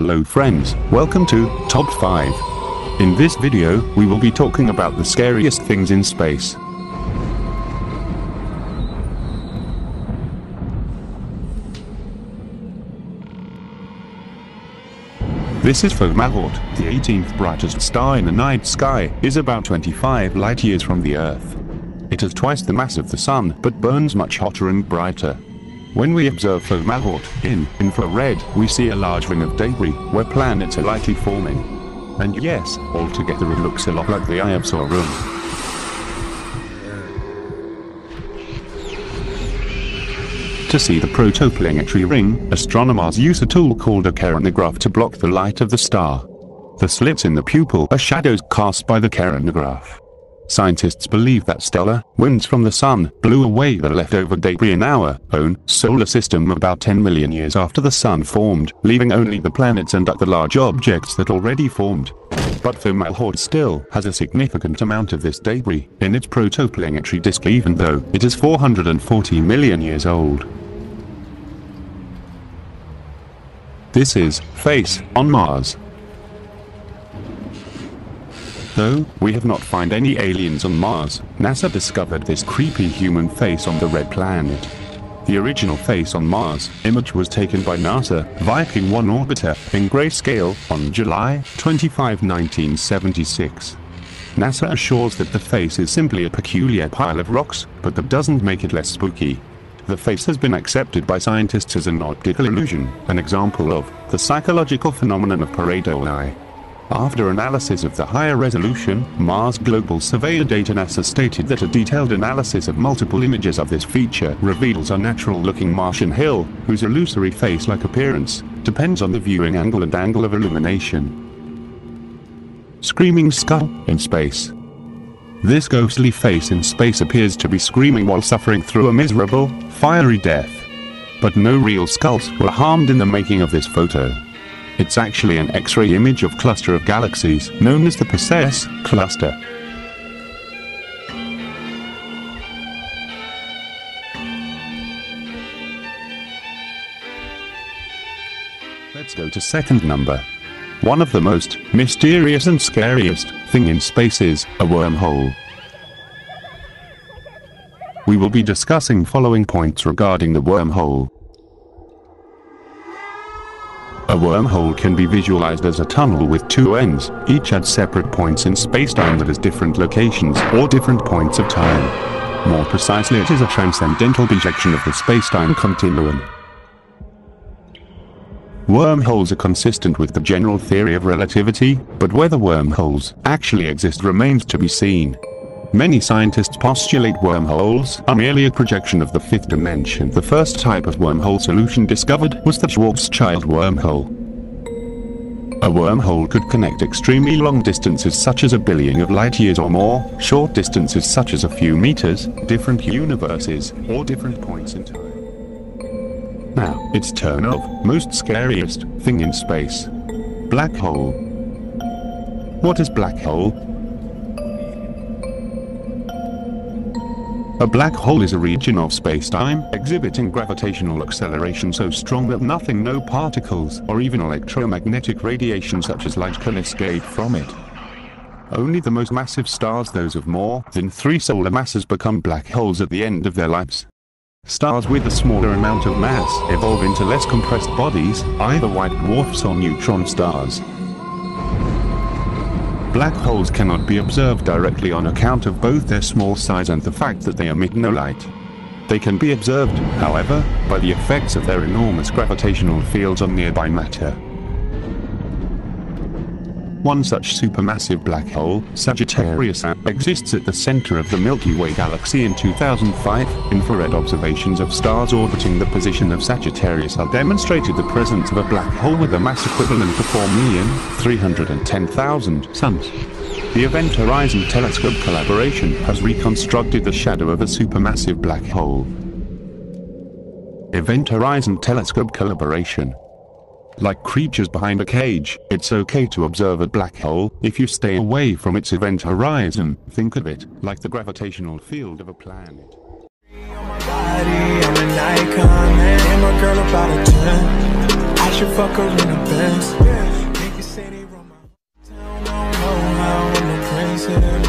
Hello friends, welcome to Top 5. In this video, we will be talking about the scariest things in space. This is Fomalhaut, the 18th brightest star in the night sky, is about 25 light-years from the Earth. It has twice the mass of the Sun, but burns much hotter and brighter. When we observe Fomalhaut in infrared, we see a large ring of debris, where planets are likely forming. And yes, altogether it looks a lot like the eye of Sauron. To see the protoplanetary ring, astronomers use a tool called a coronagraph to block the light of the star. The slits in the pupil are shadows cast by the coronagraph. Scientists believe that stellar winds from the Sun blew away the leftover debris in our own solar system about 10 million years after the Sun formed, leaving only the planets and other large objects that already formed. But Fomalhaut still has a significant amount of this debris in its protoplanetary disk, even though it is 440 million years old. This is face on Mars. Though we have not found any aliens on Mars, NASA discovered this creepy human face on the red planet. The original face on Mars image was taken by NASA Viking 1 orbiter in grayscale on July 25, 1976. NASA assures that the face is simply a peculiar pile of rocks, but that doesn't make it less spooky. The face has been accepted by scientists as an optical illusion, an example of the psychological phenomenon of pareidolia. After analysis of the higher resolution Mars Global Surveyor data, NASA stated that a detailed analysis of multiple images of this feature reveals a natural-looking Martian hill, whose illusory face-like appearance depends on the viewing angle and angle of illumination. Screaming skull in space. This ghostly face in space appears to be screaming while suffering through a miserable, fiery death. But no real skulls were harmed in the making of this photo. It's actually an X-ray image of cluster of galaxies known as the Perseus cluster. Let's go to second number. One of the most mysterious and scariest thing in space is a wormhole. We will be discussing following points regarding the wormhole. A wormhole can be visualized as a tunnel with two ends, each at separate points in spacetime that is different locations or different points of time. More precisely, it is a transcendental projection of the spacetime continuum. Wormholes are consistent with the general theory of relativity, but whether wormholes actually exist remains to be seen. Many scientists postulate wormholes are merely a projection of the fifth dimension. The first type of wormhole solution discovered was the Schwarzschild wormhole. A wormhole could connect extremely long distances such as a billion of light years or more, short distances such as a few meters, different universes, or different points in time. Now, it's turn of most scariest thing in space. Black hole. What is black hole? A black hole is a region of spacetime exhibiting gravitational acceleration so strong that nothing, no particles, or even electromagnetic radiation such as light can escape from it. Only the most massive stars, those of more than 3 solar masses, become black holes at the end of their lives. Stars with a smaller amount of mass evolve into less compressed bodies, either white dwarfs or neutron stars. Black holes cannot be observed directly on account of both their small size and the fact that they emit no light. They can be observed, however, by the effects of their enormous gravitational fields on nearby matter. One such supermassive black hole, Sagittarius A, exists at the center of the Milky Way galaxy. In 2005, infrared observations of stars orbiting the position of Sagittarius A demonstrated the presence of a black hole with a mass equivalent to 4,310,000 suns. The Event Horizon Telescope collaboration has reconstructed the shadow of a supermassive black hole. Event Horizon Telescope collaboration. Like creatures behind a cage, it's okay to observe a black hole if you stay away from its event horizon. Think of it like the gravitational field of a planet. I'm an icon, man, and my girl about a 10. I should fuck her in the Benz. Niggas say they run my town, don't know how I'm a prince of them